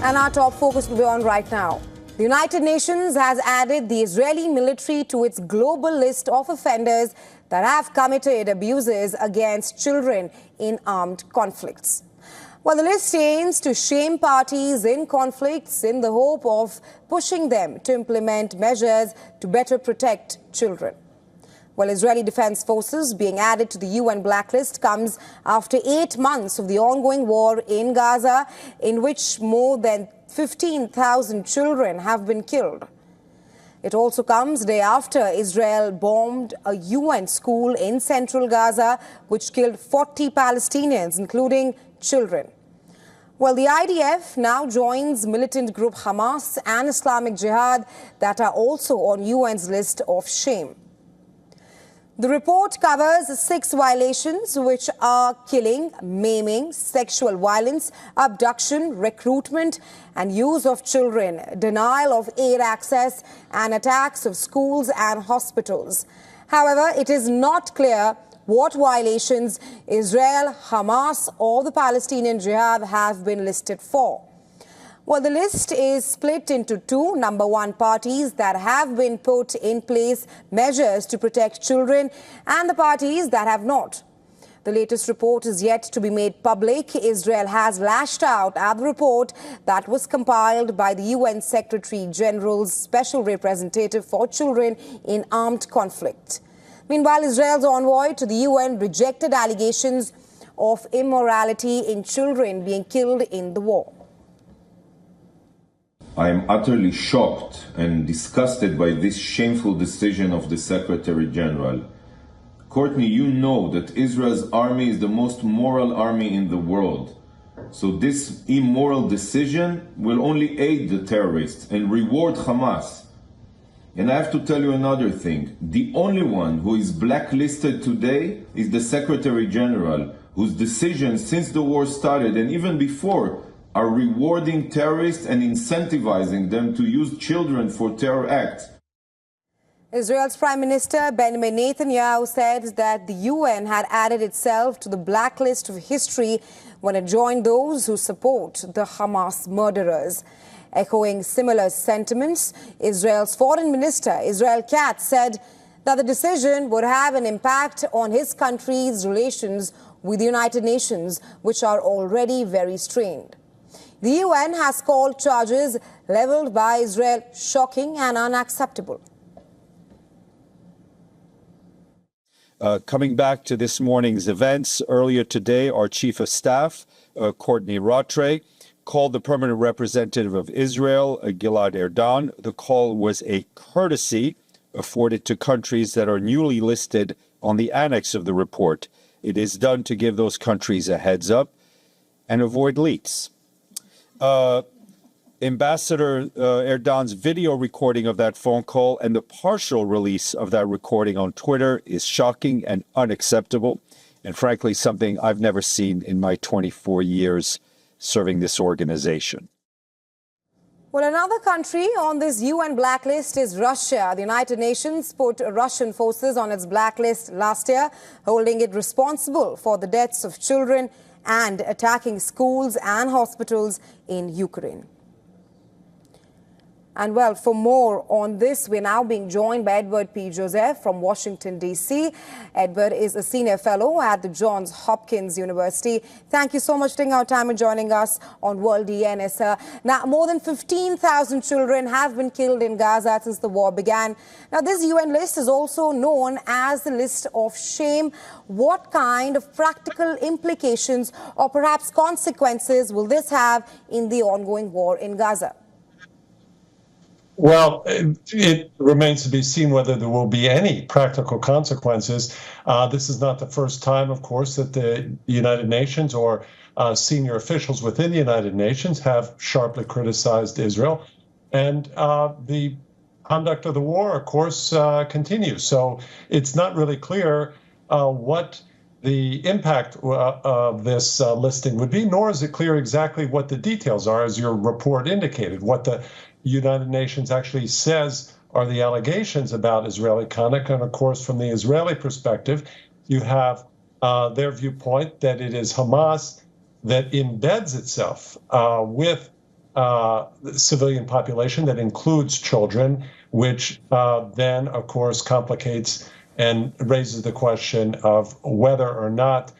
And our top focus will be on right now. The United Nations has added the Israeli military to its global list of offenders that have committed abuses against children in armed conflicts. Well, the list aims to shame parties in conflicts in the hope of pushing them to implement measures to better protect children. Well, Israeli Defense Forces being added to the UN blacklist comes after 8 months of the ongoing war in Gaza, in which more than 15,000 children have been killed. It also comes the day after Israel bombed a UN school in central Gaza, which killed 40 Palestinians, including children. Well, the IDF now joins militant group Hamas and Islamic Jihad that are also on UN's list of shame. The report covers 6 violations, which are killing, maiming, sexual violence, abduction, recruitment and use of children, denial of aid access and attacks of schools and hospitals. However, it is not clear what violations Israel, Hamas or the Palestinian Jihad have been listed for. Well, the list is split into 2. Number 1, parties that have been put in place measures to protect children, and the parties that have not. The latest report is yet to be made public. Israel has lashed out at the report that was compiled by the UN Secretary General's Special Representative for Children in Armed Conflict. Meanwhile, Israel's envoy to the UN rejected allegations of immorality in children being killed in the war. I am utterly shocked and disgusted by this shameful decision of the Secretary General. Courtney, you know that Israel's army is the most moral army in the world. So this immoral decision will only aid the terrorists and reward Hamas. And I have to tell you another thing. The only one who is blacklisted today is the Secretary General, whose decisions since the war started and even before are rewarding terrorists and incentivizing them to use children for terror acts. Israel's Prime Minister Benjamin Netanyahu said that the UN had added itself to the blacklist of history when it joined those who support the Hamas murderers. Echoing similar sentiments, Israel's Foreign Minister Israel Katz said that the decision would have an impact on his country's relations with the United Nations, which are already very strained. The UN has called charges leveled by Israel shocking and unacceptable. Coming back to this morning's events, earlier today, our Chief of Staff, Courtney Rotre, called the permanent representative of Israel, Gilad Erdan. The call was a courtesy afforded to countries that are newly listed on the annex of the report. It is done to give those countries a heads up and avoid leaks. Ambassador Erdogan's video recording of that phone call and the partial release of that recording on Twitter is shocking and unacceptable, and frankly, something I've never seen in my 24 years serving this organization. Well, another country on this UN blacklist is Russia. The United Nations put Russian forces on its blacklist last year, holding it responsible for the deaths of children and attacking schools and hospitals in Ukraine. And well, for more on this, we're now being joined by Edward P. Joseph from Washington, D.C. Edward is a senior fellow at the Johns Hopkins University. Thank you so much for taking our time and joining us on World DNS. Now, more than 15,000 children have been killed in Gaza since the war began. Now, this UN list is also known as the list of shame. What kind of practical implications or perhaps consequences will this have in the ongoing war in Gaza? Well, it remains to be seen whether there will be any practical consequences. This is not the first time, of course, that the United Nations or senior officials within the United Nations have sharply criticized Israel. And the conduct of the war, of course, continues. So it's not really clear what the impact of this listing would be, nor is it clear exactly what the details are, as your report indicated, what the United Nations actually says are the allegations about Israeli conduct. And of course, from the Israeli perspective, you have their viewpoint that it is Hamas that embeds itself with civilian population that includes children, which then, of course, complicates and raises the question of whether or not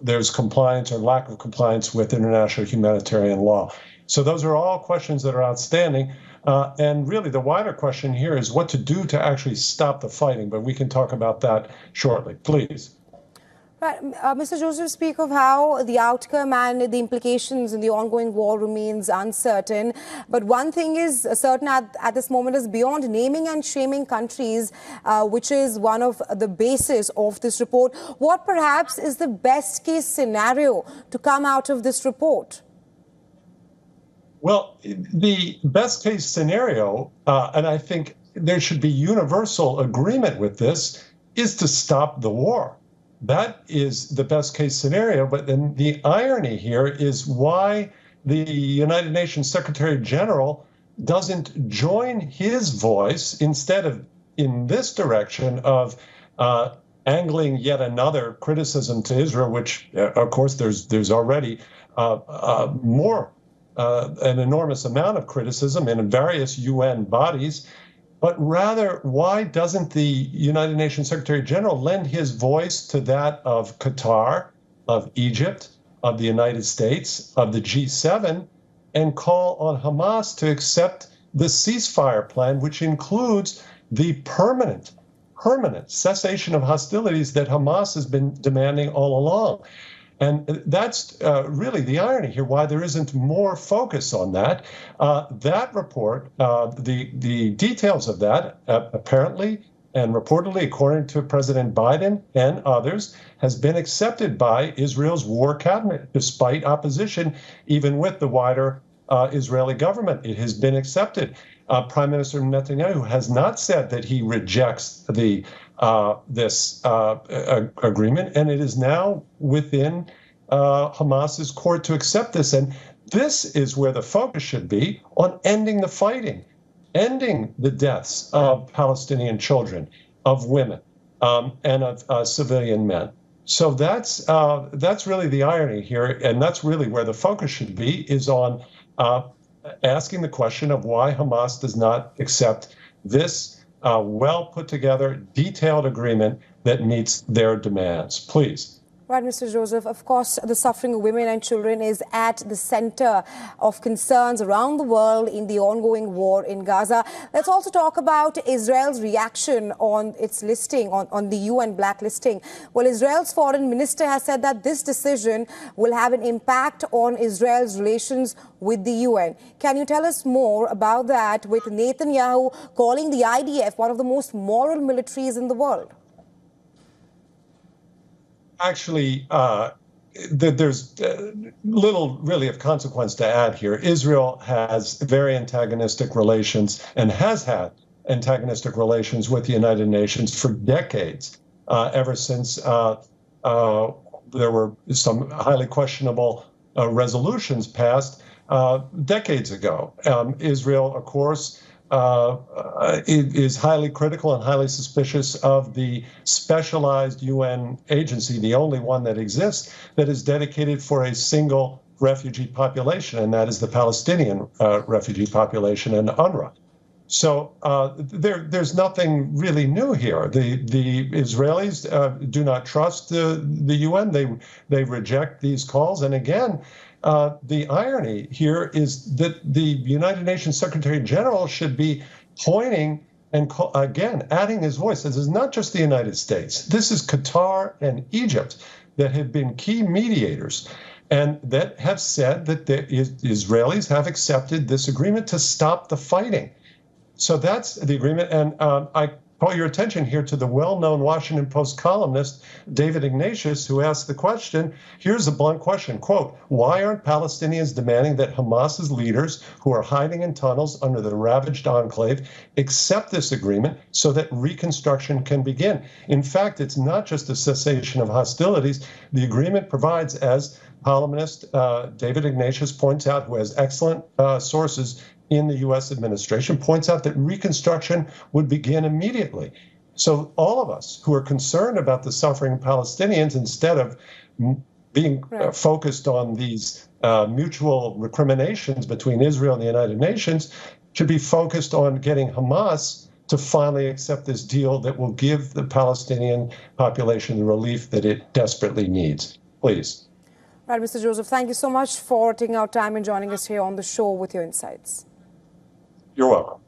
there's compliance or lack of compliance with international humanitarian law. So those are all questions that are outstanding. And really, the wider question here is what to do to actually stop the fighting. But we can talk about that shortly. Please. Right. Mr. Joseph, speak of how the outcome and the implications in the ongoing war remains uncertain. But one thing is certain at this moment is beyond naming and shaming countries, which is one of the basis of this report. What perhaps is the best case scenario to come out of this report? Well, the best case scenario, and I think there should be universal agreement with this, is to stop the war. That is the best case scenario. But then the irony here is why the United Nations Secretary General doesn't join his voice instead of in this direction of angling yet another criticism to Israel, which, of course, there's already an enormous amount of criticism in various UN bodies. But rather, why doesn't the United Nations Secretary General lend his voice to that of Qatar, of Egypt, of the United States, of the G7, and call on Hamas to accept the ceasefire plan, which includes the permanent cessation of hostilities that Hamas has been demanding all along? And that's really the irony here, why there isn't more focus on that. That report, the details of that, apparently and reportedly, according to President Biden and others, has been accepted by Israel's war cabinet, despite opposition, even with the wider Israeli government. It has been accepted. Prime Minister Netanyahu has not said that he rejects this agreement, and it is now within Hamas's court to accept this. And this is where the focus should be, on ending the fighting, ending the deaths of Palestinian children, of women, and of civilian men. So that's really the irony here, and that's really where the focus should be, is on asking the question of why Hamas does not accept this well put together, detailed agreement that meets their demands. Please. Right, Mr. Joseph. Of course, the suffering of women and children is at the center of concerns around the world in the ongoing war in Gaza. Let's also talk about Israel's reaction on its listing, on the UN blacklisting. Well, Israel's foreign minister has said that this decision will have an impact on Israel's relations with the UN. Can you tell us more about that, with Netanyahu calling the IDF one of the most moral militaries in the world? Actually, there's little really of consequence to add here. Israel has very antagonistic relations and has had antagonistic relations with the United Nations for decades, ever since there were some highly questionable resolutions passed decades ago. Israel, of course, is highly critical and highly suspicious of the specialized UN agency, the only one that exists, that is dedicated for a single refugee population, and that is the Palestinian refugee population and UNRWA. So there's nothing really new here. The Israelis do not trust the UN. They reject these calls. And again, the irony here is that the United Nations Secretary General should be pointing and, again, adding his voice. This is not just the United States. This is Qatar and Egypt that have been key mediators and that have said that the Israelis have accepted this agreement to stop the fighting. So that's the agreement. And I call your attention here to the well-known Washington Post columnist, David Ignatius, who asked the question. Here's a blunt question, quote, why aren't Palestinians demanding that Hamas's leaders, who are hiding in tunnels under the ravaged enclave, accept this agreement so that reconstruction can begin? In fact, it's not just a cessation of hostilities. The agreement provides, as columnist David Ignatius points out, who has excellent sources in the U.S. administration, points out that reconstruction would begin immediately. So all of us who are concerned about the suffering Palestinians, instead of being focused on these mutual recriminations between Israel and the United Nations should be focused on getting Hamas to finally accept this deal that will give the Palestinian population the relief that it desperately needs. Please. Right, Mr. Joseph, thank you so much for taking out time and joining us here on the show with your insights. You're welcome.